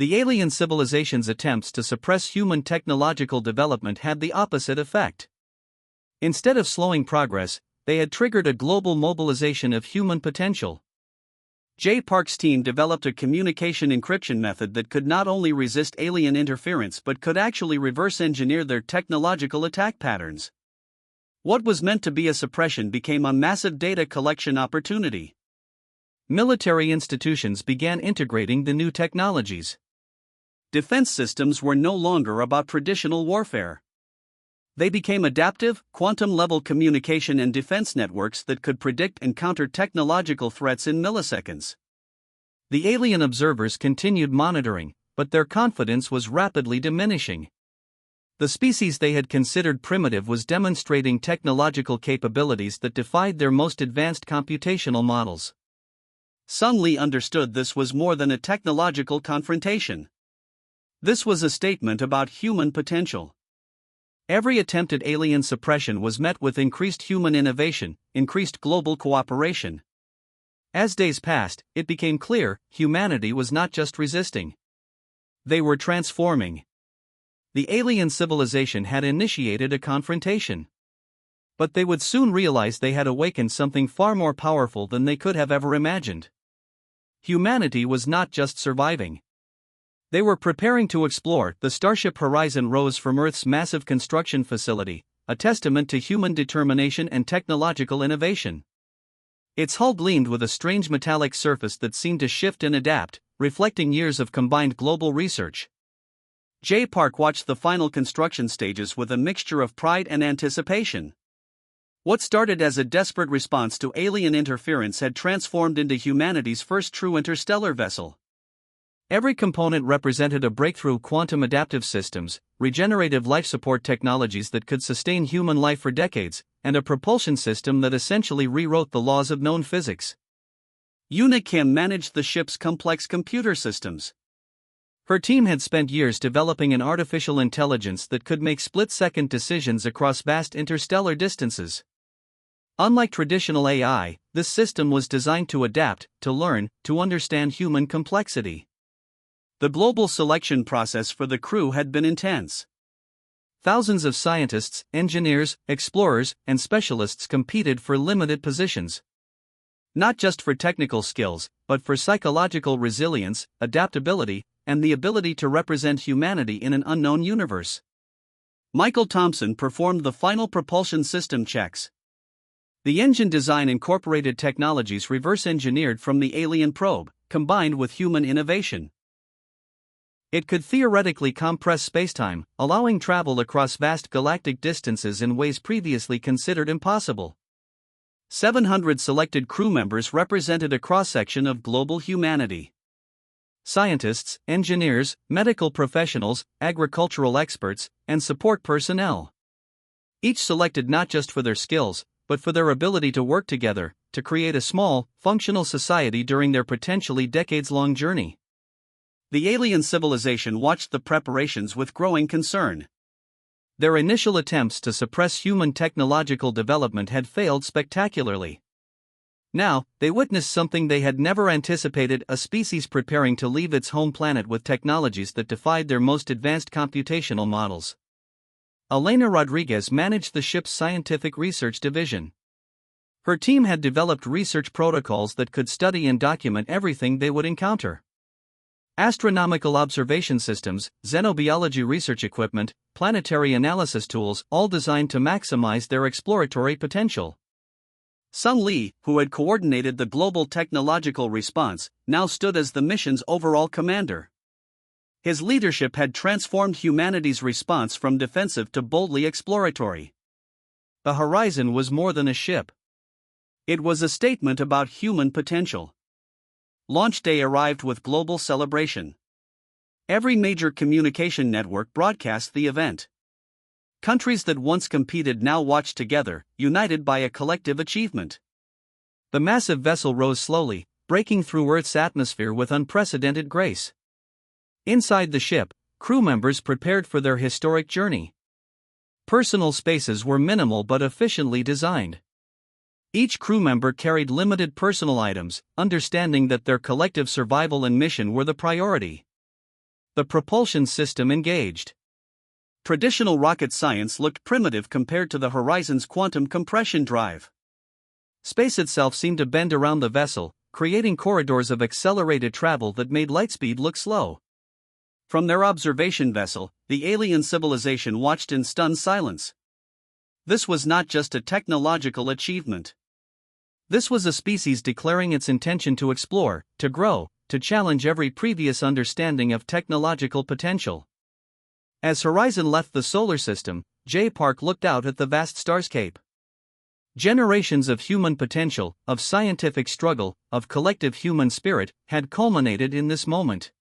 The alien civilization's attempts to suppress human technological development had the opposite effect. Instead of slowing progress, they had triggered a global mobilization of human potential. J. Park's team developed a communication encryption method that could not only resist alien interference but could actually reverse engineer their technological attack patterns. What was meant to be a suppression became a massive data collection opportunity. Military institutions began integrating the new technologies. Defense systems were no longer about traditional warfare. They became adaptive, quantum-level communication and defense networks that could predict and counter technological threats in milliseconds. The alien observers continued monitoring, but their confidence was rapidly diminishing. The species they had considered primitive was demonstrating technological capabilities that defied their most advanced computational models. Sung Lee understood this was more than a technological confrontation. This was a statement about human potential. Every attempted alien suppression was met with increased human innovation, increased global cooperation. As days passed, it became clear humanity was not just resisting. They were transforming. The alien civilization had initiated a confrontation. But they would soon realize they had awakened something far more powerful than they could have ever imagined. Humanity was not just surviving. They were preparing to explore. The Starship horizon rose from Earth's massive construction facility, a testament to human determination and technological innovation. Its hull gleamed with a strange metallic surface that seemed to shift and adapt, reflecting years of combined global research. J. Park watched the final construction stages with a mixture of pride and anticipation. What started as a desperate response to alien interference had transformed into humanity's first true interstellar vessel. Every component represented a breakthrough: quantum adaptive systems, regenerative life support technologies that could sustain human life for decades, and a propulsion system that essentially rewrote the laws of known physics. Una Kim managed the ship's complex computer systems. Her team had spent years developing an artificial intelligence that could make split-second decisions across vast interstellar distances. Unlike traditional AI, this system was designed to adapt, to learn, to understand human complexity. The global selection process for the crew had been intense. Thousands of scientists, engineers, explorers, and specialists competed for limited positions. Not just for technical skills, but for psychological resilience, adaptability, and the ability to represent humanity in an unknown universe. Michael Thompson performed the final propulsion system checks. The engine design incorporated technologies reverse-engineered from the alien probe, combined with human innovation. It could theoretically compress spacetime, allowing travel across vast galactic distances in ways previously considered impossible. 700 selected crew members represented a cross-section of global humanity. Scientists, engineers, medical professionals, agricultural experts, and support personnel. Each selected not just for their skills, but for their ability to work together, to create a small, functional society during their potentially decades-long journey. The alien civilization watched the preparations with growing concern. Their initial attempts to suppress human technological development had failed spectacularly. Now, they witnessed something they had never anticipated: a species preparing to leave its home planet with technologies that defied their most advanced computational models. Elena Rodriguez managed the ship's scientific research division. Her team had developed research protocols that could study and document everything they would encounter. Astronomical observation systems, xenobiology research equipment, planetary analysis tools, all designed to maximize their exploratory potential. Sung Lee, who had coordinated the global technological response, now stood as the mission's overall commander. His leadership had transformed humanity's response from defensive to boldly exploratory. The horizon was more than a ship. It was a statement about human potential. Launch day arrived with global celebration. Every major communication network broadcast the event. Countries that once competed now watched together, united by a collective achievement. The massive vessel rose slowly, breaking through Earth's atmosphere with unprecedented grace. Inside the ship, crew members prepared for their historic journey. Personal spaces were minimal but efficiently designed. Each crew member carried limited personal items, understanding that their collective survival and mission were the priority. The propulsion system engaged. Traditional rocket science looked primitive compared to the Horizon's quantum compression drive. Space itself seemed to bend around the vessel, creating corridors of accelerated travel that made lightspeed look slow. From their observation vessel, the alien civilization watched in stunned silence. This was not just a technological achievement. This was a species declaring its intention to explore, to grow, to challenge every previous understanding of technological potential. As Horizon left the solar system, J. Park looked out at the vast starscape. Generations of human potential, of scientific struggle, of collective human spirit, had culminated in this moment.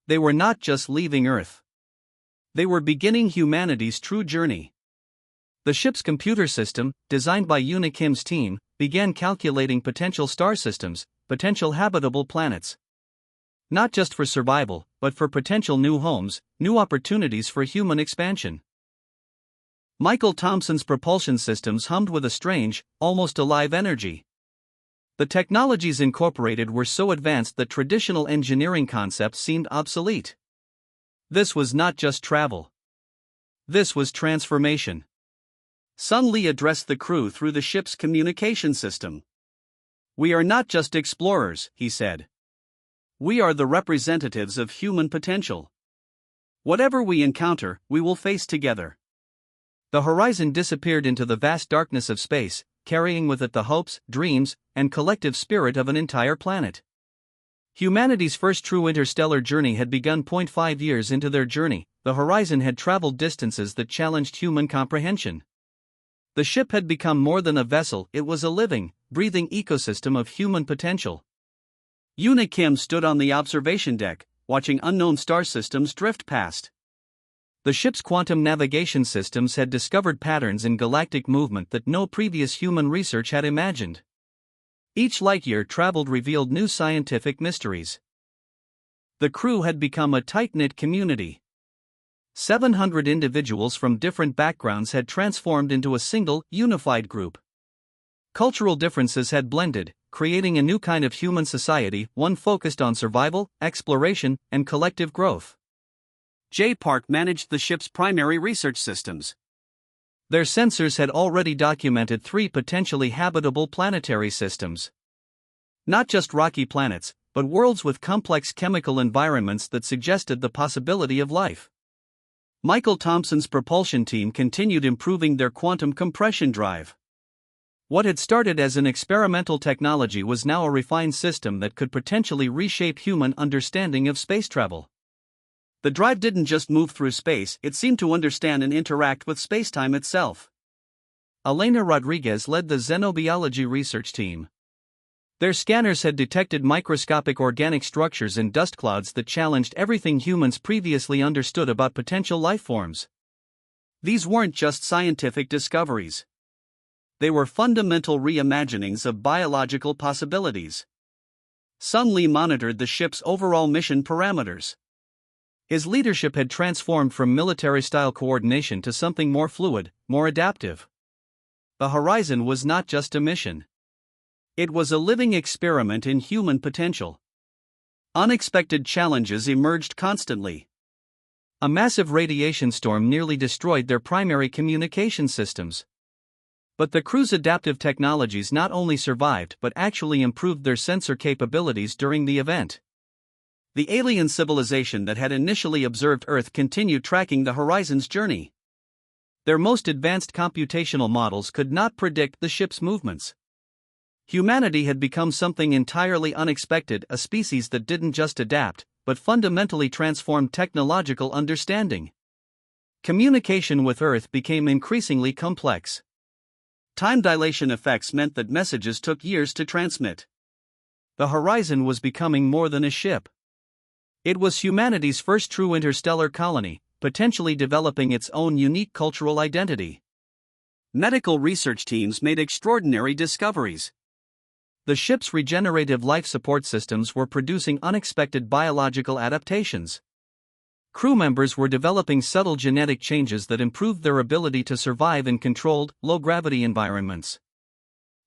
They were not just leaving Earth. They were beginning humanity's true journey. The ship's computer system, designed by Yoona Kim's team, began calculating potential star systems, potential habitable planets. Not just for survival, but for potential new homes, new opportunities for human expansion. Michael Thompson's propulsion systems hummed with a strange, almost alive energy. The technologies incorporated were so advanced that traditional engineering concepts seemed obsolete. This was not just travel. This was transformation. Sun Li addressed the crew through the ship's communication system. "We are not just explorers," he said. "We are the representatives of human potential. Whatever we encounter, we will face together." The Horizon disappeared into the vast darkness of space, carrying with it the hopes, dreams, and collective spirit of an entire planet. Humanity's first true interstellar journey had begun. 5 years into their journey, the Horizon had traveled distances that challenged human comprehension. The ship had become more than a vessel, it was a living, breathing ecosystem of human potential. Yoona Kim stood on the observation deck, watching unknown star systems drift past. The ship's quantum navigation systems had discovered patterns in galactic movement that no previous human research had imagined. Each light year traveled revealed new scientific mysteries. The crew had become a tight-knit community. 700 individuals from different backgrounds had transformed into a single, unified group. Cultural differences had blended, creating a new kind of human society, one focused on survival, exploration, and collective growth. J. Park managed the ship's primary research systems. Their sensors had already documented 3 potentially habitable planetary systems. Not just rocky planets, but worlds with complex chemical environments that suggested the possibility of life. Michael Thompson's propulsion team continued improving their quantum compression drive. What had started as an experimental technology was now a refined system that could potentially reshape human understanding of space travel. The drive didn't just move through space, it seemed to understand and interact with spacetime itself. Elena Rodriguez led the xenobiology research team. Their scanners had detected microscopic organic structures in dust clouds that challenged everything humans previously understood about potential life forms. These weren't just scientific discoveries. They were fundamental reimaginings of biological possibilities. Sun Li monitored the ship's overall mission parameters. His leadership had transformed from military-style coordination to something more fluid, more adaptive. The Horizon was not just a mission. It was a living experiment in human potential. Unexpected challenges emerged constantly. A massive radiation storm nearly destroyed their primary communication systems. But the crew's adaptive technologies not only survived but actually improved their sensor capabilities during the event. The alien civilization that had initially observed Earth continued tracking the Horizon's journey. Their most advanced computational models could not predict the ship's movements. Humanity had become something entirely unexpected, a species that didn't just adapt, but fundamentally transformed technological understanding. Communication with Earth became increasingly complex. Time dilation effects meant that messages took years to transmit. The Horizon was becoming more than a ship. It was humanity's first true interstellar colony, potentially developing its own unique cultural identity. Medical research teams made extraordinary discoveries. The ship's regenerative life support systems were producing unexpected biological adaptations. Crew members were developing subtle genetic changes that improved their ability to survive in controlled, low-gravity environments.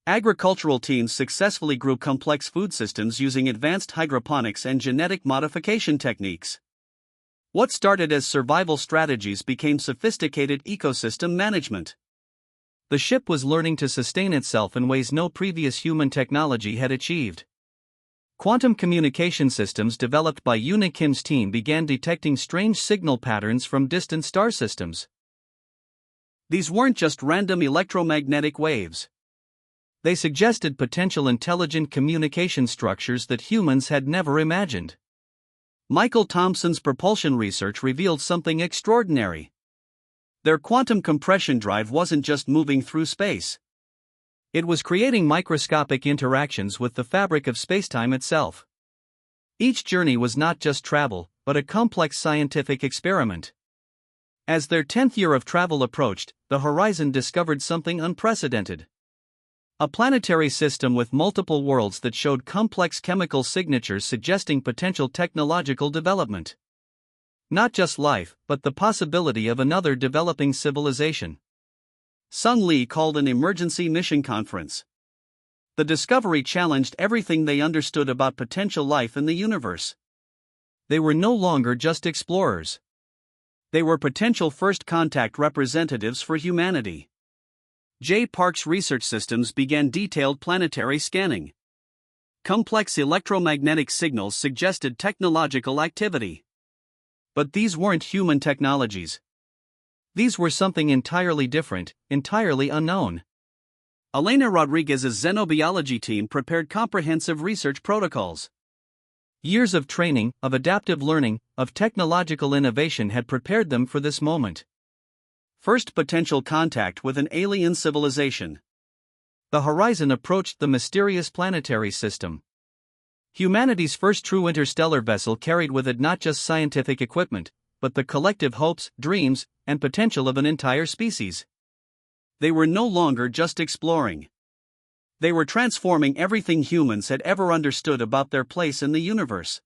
Agricultural teams successfully grew complex food systems using advanced hydroponics and genetic modification techniques. What started as survival strategies became sophisticated ecosystem management. The ship was learning to sustain itself in ways no previous human technology had achieved. Quantum communication systems developed by Yoona Kim's team began detecting strange signal patterns from distant star systems. These weren't just random electromagnetic waves. They suggested potential intelligent communication structures that humans had never imagined. Michael Thompson's propulsion research revealed something extraordinary. Their quantum compression drive wasn't just moving through space. It was creating microscopic interactions with the fabric of spacetime itself. Each journey was not just travel, but a complex scientific experiment. As their 10th year of travel approached, the horizon discovered something unprecedented. A planetary system with multiple worlds that showed complex chemical signatures suggesting potential technological development. Not just life, but the possibility of another developing civilization. Sung Lee called an emergency mission conference. The discovery challenged everything they understood about potential life in the universe. They were no longer just explorers. They were potential first contact representatives for humanity. J. Park's research systems began detailed planetary scanning. Complex electromagnetic signals suggested technological activity. But these weren't human technologies. These were something entirely different, entirely unknown. Elena Rodriguez's xenobiology team prepared comprehensive research protocols. Years of training, of adaptive learning, of technological innovation had prepared them for this moment. First potential contact with an alien civilization. The horizon approached the mysterious planetary system. Humanity's first true interstellar vessel carried with it not just scientific equipment, but the collective hopes, dreams, and potential of an entire species. They were no longer just exploring. They were transforming everything humans had ever understood about their place in the universe.